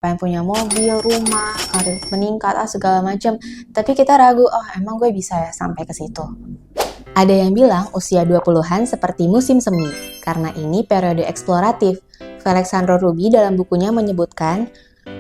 pengen punya mobil, rumah, karir meningkat, segala macam. Tapi kita ragu, oh emang gue bisa ya sampai ke situ. Ada yang bilang usia 20-an seperti musim semi, karena ini periode eksploratif. Alexandro Ruby dalam bukunya menyebutkan,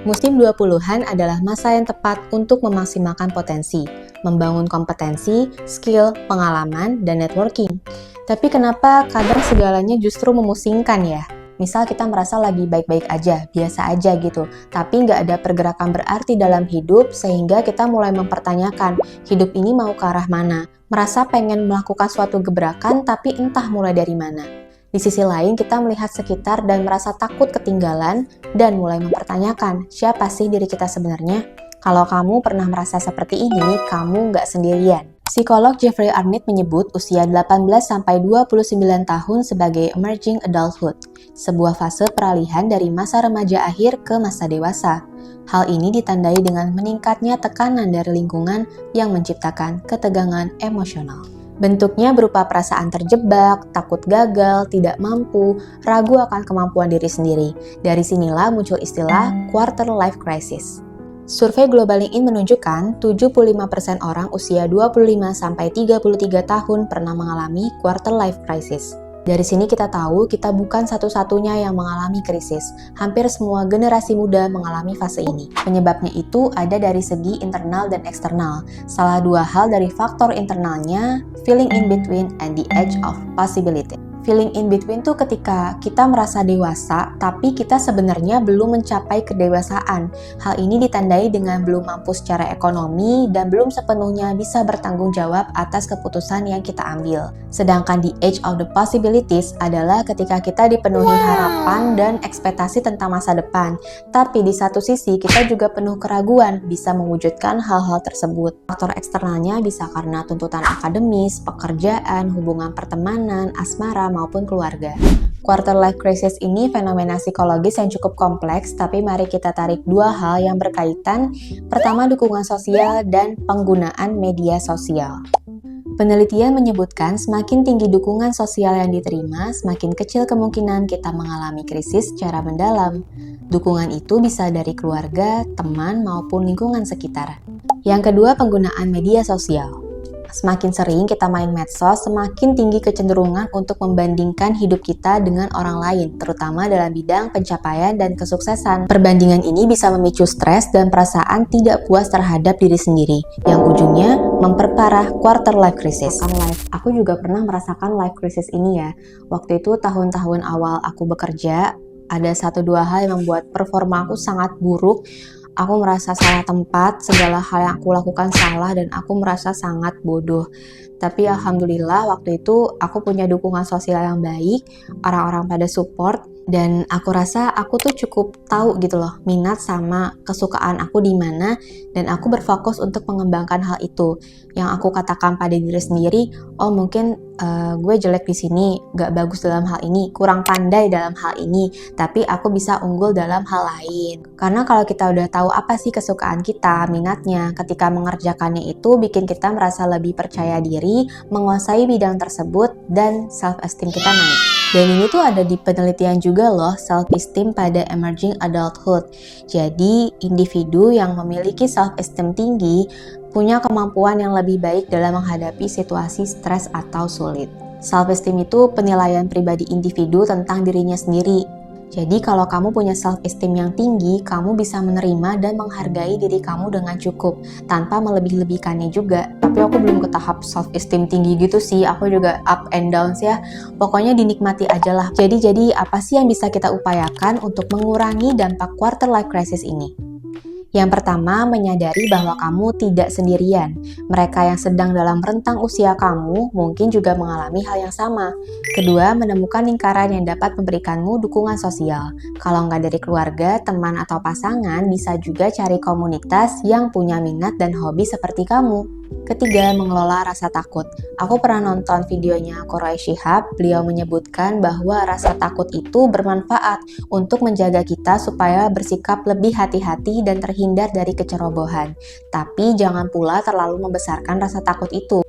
musim 20-an adalah masa yang tepat untuk memaksimalkan potensi, membangun kompetensi, skill, pengalaman, dan networking. Tapi kenapa kadang segalanya justru memusingkan ya? Misal kita merasa lagi baik-baik aja, biasa aja gitu, tapi nggak ada pergerakan berarti dalam hidup sehingga kita mulai mempertanyakan, hidup ini mau ke arah mana? Merasa pengen melakukan suatu gebrakan tapi entah mulai dari mana. Di sisi lain kita melihat sekitar dan merasa takut ketinggalan dan mulai mempertanyakan, siapa sih diri kita sebenarnya? Kalau kamu pernah merasa seperti ini, kamu nggak sendirian. Psikolog Jeffrey Arnett menyebut usia 18-29 tahun sebagai emerging adulthood, sebuah fase peralihan dari masa remaja akhir ke masa dewasa. Hal ini ditandai dengan meningkatnya tekanan dari lingkungan yang menciptakan ketegangan emosional. Bentuknya berupa perasaan terjebak, takut gagal, tidak mampu, ragu akan kemampuan diri sendiri. Dari sinilah muncul istilah quarter life crisis. Survei Global LinkedIn menunjukkan 75% orang usia 25-33 tahun pernah mengalami quarter life crisis. Dari sini kita tahu kita bukan satu-satunya yang mengalami krisis. Hampir semua generasi muda mengalami fase ini. Penyebabnya itu ada dari segi internal dan eksternal. Salah dua hal dari faktor internalnya, feeling in between and the edge of possibility. Feeling in between tuh ketika kita merasa dewasa, tapi kita sebenarnya belum mencapai kedewasaan. Hal ini ditandai dengan belum mampu secara ekonomi dan belum sepenuhnya bisa bertanggung jawab atas keputusan yang kita ambil. Sedangkan the edge of the possibilities adalah ketika kita dipenuhi harapan dan ekspektasi tentang masa depan. Tapi di satu sisi kita juga penuh keraguan bisa mewujudkan hal-hal tersebut. Faktor eksternalnya bisa karena tuntutan akademis, pekerjaan, hubungan pertemanan, asmara, maupun keluarga. Quarter life crisis ini fenomena psikologis yang cukup kompleks, tapi mari kita tarik dua hal yang berkaitan. Pertama, dukungan sosial dan penggunaan media sosial. Penelitian menyebutkan semakin tinggi dukungan sosial yang diterima, semakin kecil kemungkinan kita mengalami krisis secara mendalam. Dukungan itu bisa dari keluarga, teman, maupun lingkungan sekitar. Yang kedua, penggunaan media sosial. Semakin sering kita main medsos, semakin tinggi kecenderungan untuk membandingkan hidup kita dengan orang lain, terutama dalam bidang pencapaian dan kesuksesan. Perbandingan ini bisa memicu stres dan perasaan tidak puas terhadap diri sendiri, yang ujungnya memperparah quarter life crisis. Aku juga pernah merasakan life crisis ini ya. Waktu itu tahun-tahun awal aku bekerja, ada 1-2 hal yang membuat performa aku sangat buruk. Aku merasa salah tempat, segala hal yang aku lakukan salah dan aku merasa sangat bodoh. Tapi alhamdulillah waktu itu aku punya dukungan sosial yang baik, orang-orang pada support, dan aku rasa aku tuh cukup tahu gitu loh minat sama kesukaan aku di mana, dan aku berfokus untuk mengembangkan hal itu. Yang aku katakan pada diri sendiri, oh mungkin gue jelek di sini, gak bagus dalam hal ini, kurang pandai dalam hal ini, tapi aku bisa unggul dalam hal lain. Karena kalau kita udah tahu apa sih kesukaan kita, minatnya, ketika mengerjakannya itu bikin kita merasa lebih percaya diri, menguasai bidang tersebut, dan self-esteem kita naik. Dan ini tuh ada di penelitian juga loh, self-esteem pada emerging adulthood. Jadi, individu yang memiliki self-esteem tinggi punya kemampuan yang lebih baik dalam menghadapi situasi stres atau sulit. Self-esteem itu penilaian pribadi individu tentang dirinya sendiri. Jadi kalau kamu punya self-esteem yang tinggi, kamu bisa menerima dan menghargai diri kamu dengan cukup, tanpa melebih-lebihkannya juga. Tapi aku belum ke tahap self-esteem tinggi gitu sih, aku juga up and downs ya. Pokoknya dinikmati aja lah. Jadi apa sih yang bisa kita upayakan untuk mengurangi dampak quarter life crisis ini? Yang pertama, menyadari bahwa kamu tidak sendirian. Mereka yang sedang dalam rentang usia kamu mungkin juga mengalami hal yang sama. Kedua, menemukan lingkaran yang dapat memberikanmu dukungan sosial. Kalau nggak dari keluarga, teman, atau pasangan, bisa juga cari komunitas yang punya minat dan hobi seperti kamu. Ketiga, mengelola rasa takut. Aku pernah nonton videonya Quraish Shihab. Beliau menyebutkan bahwa rasa takut itu bermanfaat untuk menjaga kita supaya bersikap lebih hati-hati dan terhindar dari kecerobohan. Tapi jangan pula terlalu membesarkan rasa takut itu.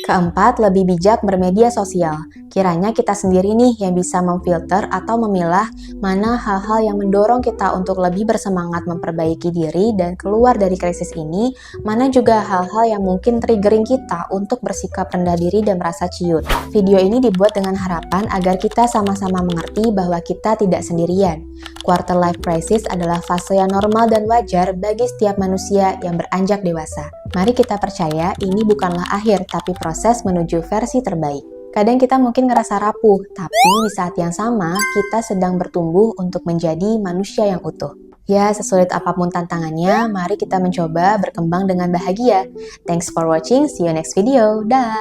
Keempat, lebih bijak bermedia sosial. Kiranya kita sendiri nih yang bisa memfilter atau memilah mana hal-hal yang mendorong kita untuk lebih bersemangat memperbaiki diri dan keluar dari krisis ini, mana juga hal-hal yang mungkin triggering kita untuk bersikap rendah diri dan merasa ciut. Video ini dibuat dengan harapan agar kita sama-sama mengerti bahwa kita tidak sendirian. Quarter life crisis adalah fase yang normal dan wajar bagi setiap manusia yang beranjak dewasa. Mari kita percaya ini bukanlah akhir, tapi proses menuju versi terbaik. Kadang kita mungkin ngerasa rapuh, tapi di saat yang sama, kita sedang bertumbuh untuk menjadi manusia yang utuh. Ya, sesulit apapun tantangannya, mari kita mencoba berkembang dengan bahagia. Thanks for watching, see you next video. Dah!